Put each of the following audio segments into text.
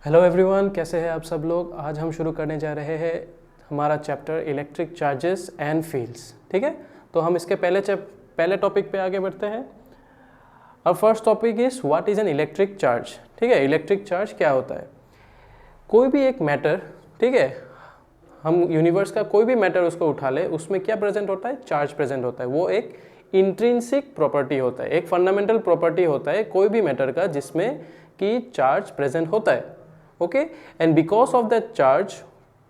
Hello everyone, कैसे हैं आप सब लोग। आज हम शुरू करने जा रहे हैं हमारा chapter electric charges and fields. ठीक है, तो हम इसके पहले टॉपिक पे आगे बढ़ते हैं। और first topic is what is an electric charge. ठीक है, इलेक्ट्रिक चार्ज क्या होता है। कोई भी एक मैटर, ठीक है, हम यूनिवर्स का कोई भी मैटर उसको उठा ले, उसमें क्या प्रेजेंट होता है, चार्ज प्रेजेंट होता है। वो एक इंट्रिंसिक प्रॉपर्टी होता है, एक फंडामेंटल प्रॉपर्टी होता है कोई भी मैटर का जिसमें कि चार्ज प्रेजेंट होता है। Okay, and because of that charge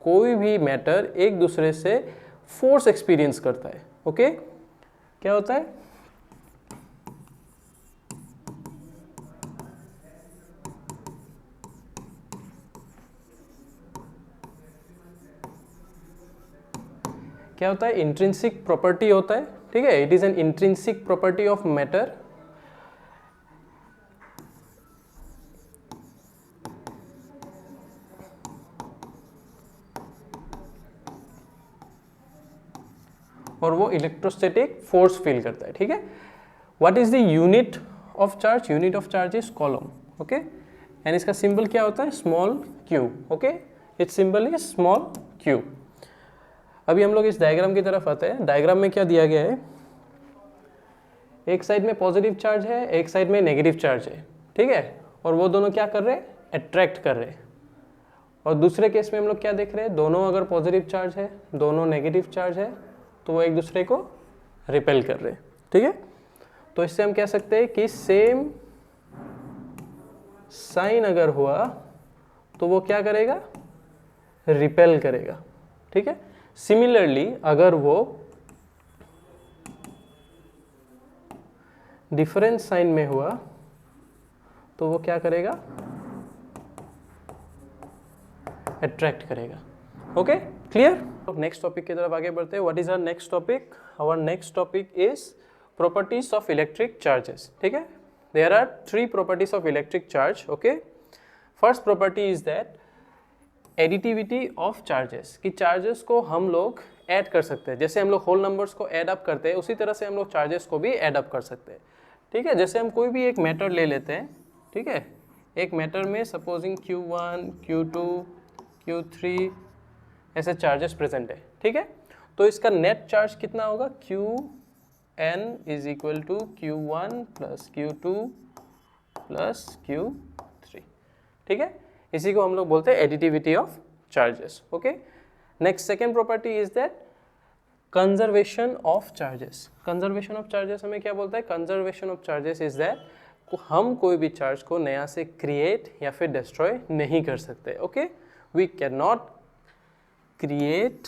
कोई भी मैटर एक दूसरे से फोर्स एक्सपीरियंस करता है। ओके, क्या होता है, क्या होता है, इंट्रिंसिक प्रॉपर्टी होता है। ठीक है, it is an intrinsic property of matter और वो इलेक्ट्रोस्टैटिक फोर्स फील करता है। ठीक है, what is the unit of charge, unit of charge is column. Okay, and इसका सिंबल क्या होता है, small Q. Okay, it's symbol is small Q. अभी हम लोग इस डायग्राम की तरफ आते हैं। डायग्राम में क्या दिया गया है, एक साइड में पॉजिटिव चार्ज है, एक साइड में नेगेटिव चार्ज है। ठीक है, और वो दोनों क्या कर रहे हैं, अट्रैक्ट कर रहे हैं। और दूसरे केस में हम लोग क्या देख रहे हैं, दोनों अगर पॉजिटिव चार्ज है, दोनों नेगेटिव चार्ज है, तो वो एक दूसरे को रिपेल कर रहे हैं। ठीक है, तो इससे हम कह सकते हैं कि सेम साइन अगर हुआ तो वो क्या करेगा, रिपेल करेगा। ठीक है, सिमिलरली अगर वो डिफरेंट साइन में हुआ तो वो क्या करेगा, अट्रैक्ट करेगा। Okay, clear. नेक्स्ट टॉपिक की तरफ आगे बढ़ते हैं। What is our next topic, our next topic is properties of electric charges. ठीक है, there are 3 properties of electric charge. Okay, first property is that additivity of charges, कि charges को हम लोग ऐड कर सकते हैं। जैसे हम लोग होल नंबर्स को ऐड अप करते हैं, उसी तरह से हम लोग चार्जेस को भी ऐड अप कर सकते हैं। ठीक है, जैसे हम कोई भी एक मैटर ले लेते हैं। ठीक है, एक मैटर में सपोजिंग Q1, Q2, Q3 ऐसे चार्जेस प्रेजेंट है। ठीक है, तो इसका नेट चार्ज कितना होगा, Qn is equal to Q1 plus Q2 plus Q3। ठीक है, इसी को हम लोग बोलते हैं additivity of charges. Okay, next second property is that conservation of charges. Conservation of charges हमें क्या बोलता है, conservation of charges is that हम कोई भी चार्ज को नया से क्रिएट या फिर डिस्ट्रॉय नहीं कर सकते। Okay, we can not create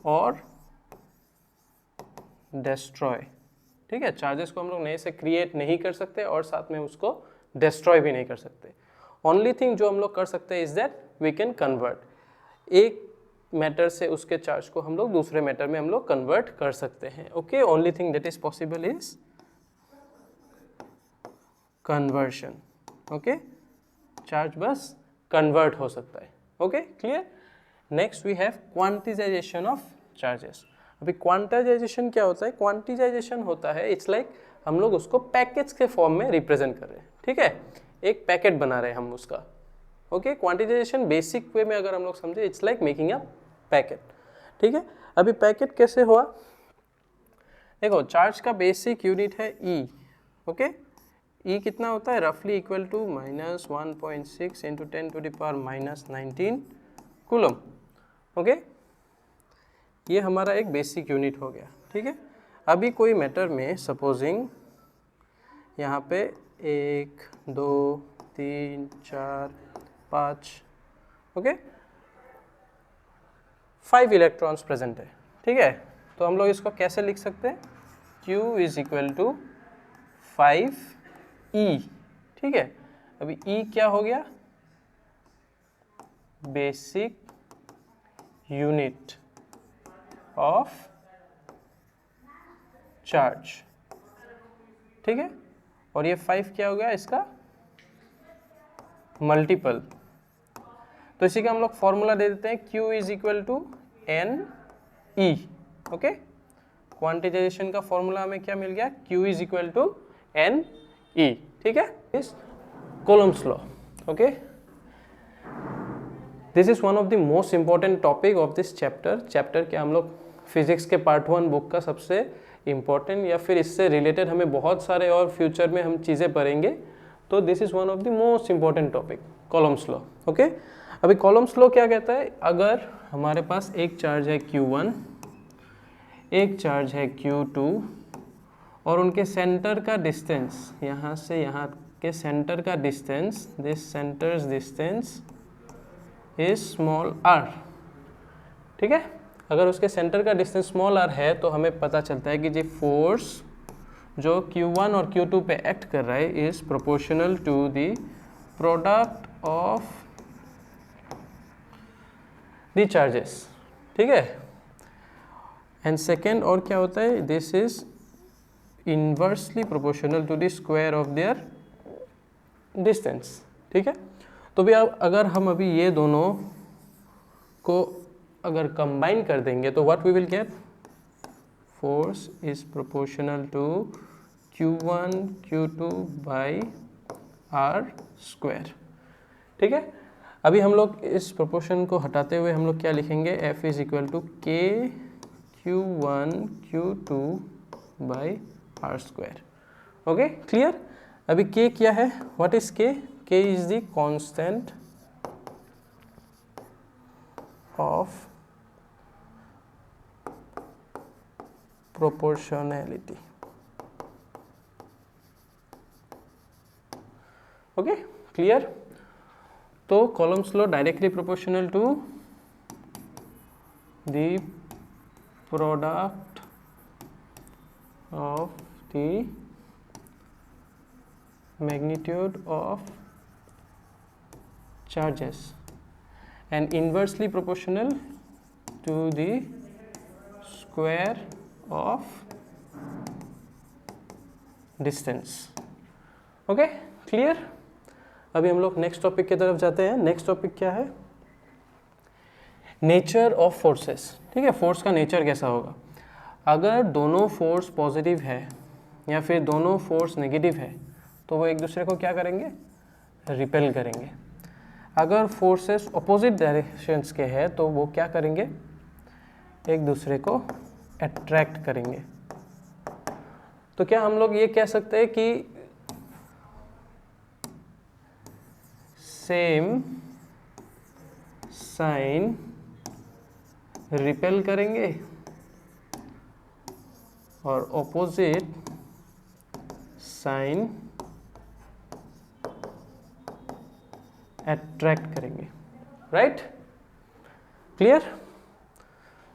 और डिस्ट्रॉय। ठीक है, चार्जेस को हम लोग नए से क्रिएट नहीं कर सकते और साथ में उसको डिस्ट्रॉय भी नहीं कर सकते। ओनली थिंग जो हम लोग कर सकते हैं is that we can convert. एक मैटर से उसके चार्ज को हम लोग दूसरे मैटर में हम लोग कन्वर्ट कर सकते हैं। Okay, only thing that is possible is conversion. Okay, charge बस कन्वर्ट हो सकता है। Okay, clear. Next we have quantisation of charges. अभी क्वांटाइजेशन क्या होता है, क्वांटिजाइजेशन होता है इट्स लाइक हम लोग उसको पैकेट्स के फॉर्म में रिप्रेजेंट कर रहे हैं। ठीक है, एक पैकेट बना रहे हैं हम उसका। ओके, क्वांटिजाइजेशन बेसिक वे में अगर हम लोग समझे it's like making a packet. ठीक है, अभी पैकेट कैसे हुआ, देखो चार्ज का बेसिक यूनिट है ई। ओके, ई कितना होता है, रफली equal to -1.6 into 10⁻⁻19 coulomb. Okay, ये हमारा एक बेसिक यूनिट हो गया। ठीक है, अभी कोई मैटर में सपोजिंग यहाँ पे 1 2 3 4 5 ओके 5 इलेक्ट्रॉन्स प्रेजेंट है। ठीक है, तो हम लोग इसको कैसे लिख सकते हैं, Q is equal to 5E। ठीक है, अभी E क्या हो गया, बेसिक यूनिट ऑफ चार्ज। ठीक है, और ये 5 क्या हो गया, इसका मल्टीपल। तो इसी का हम लोग फॉर्मूला दे देते हैं, Q is equal to NE। Okay, quantisation का फॉर्मूला हमें क्या मिल गया, Q is equal to NE। ठीक है, इस Coulomb's law. Okay, this is one of the most important topic of this chapter क्या हम लोग फिजिक्स के पार्ट 1 बुक का सबसे इम्पोर्टेंट या फिर इससे रिलेटेड हमें बहुत सारे और फ्यूचर में हम चीज़ें पढ़ेंगे, तो this is one of the most important topic columns law. Okay, अभी कॉलम्स लॉ क्या कहता है, अगर हमारे पास एक चार्ज है Q1, एक चार्ज है Q2 और उनके सेंटर का डिस्टेंस यहाँ से यहाँ के सेंटर का distance, this centres distance is small r. ठीक है, अगर उसके सेंटर का डिस्टेंस स्मॉल r है तो हमें पता चलता है कि जी फोर्स जो Q1 और Q2 पे एक्ट कर रहा है is proportional to the product of the charges. ठीक है, एंड सेकेंड और क्या होता है, this is inversely proportional to the square of their distance. ठीक है, तो भी अब अगर हम अभी ये दोनों को अगर कंबाइन कर देंगे तो what we will get, force is proportional to Q1 Q2 by R square. ठीक है, अभी हम लोग इस प्रोपोर्शन को हटाते हुए हम लोग क्या लिखेंगे, F is equal to K Q1 Q2 by R square. Okay, clear. अभी K क्या है, what is K? K is the constant of proportionality. Okay, clear? तो Coulomb's law directly proportional to the product of the magnitude of charges and inversely proportional to the square of distance. Okay, clear? अभी हम लोग next topic की तरफ जाते हैं. Next topic क्या है, नेचर ऑफ फोर्सेस. ठीक है, फोर्स का नेचर कैसा होगा, अगर दोनों फोर्स पॉजिटिव है या फिर दोनों फोर्स नेगेटिव है तो वो एक दूसरे को क्या करेंगे, रिपेल करेंगे. अगर फोर्सेस अपोजिट डायरेक्शंस के हैं तो वो क्या करेंगे, एक दूसरे को अट्रैक्ट करेंगे. तो क्या हम लोग ये कह सकते हैं कि सेम साइन रिपेल करेंगे और ऑपोजिट साइन attract करेंगे, right? Clear?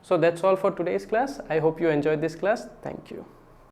So that's all for today's class. I hope you enjoyed this class. Thank you.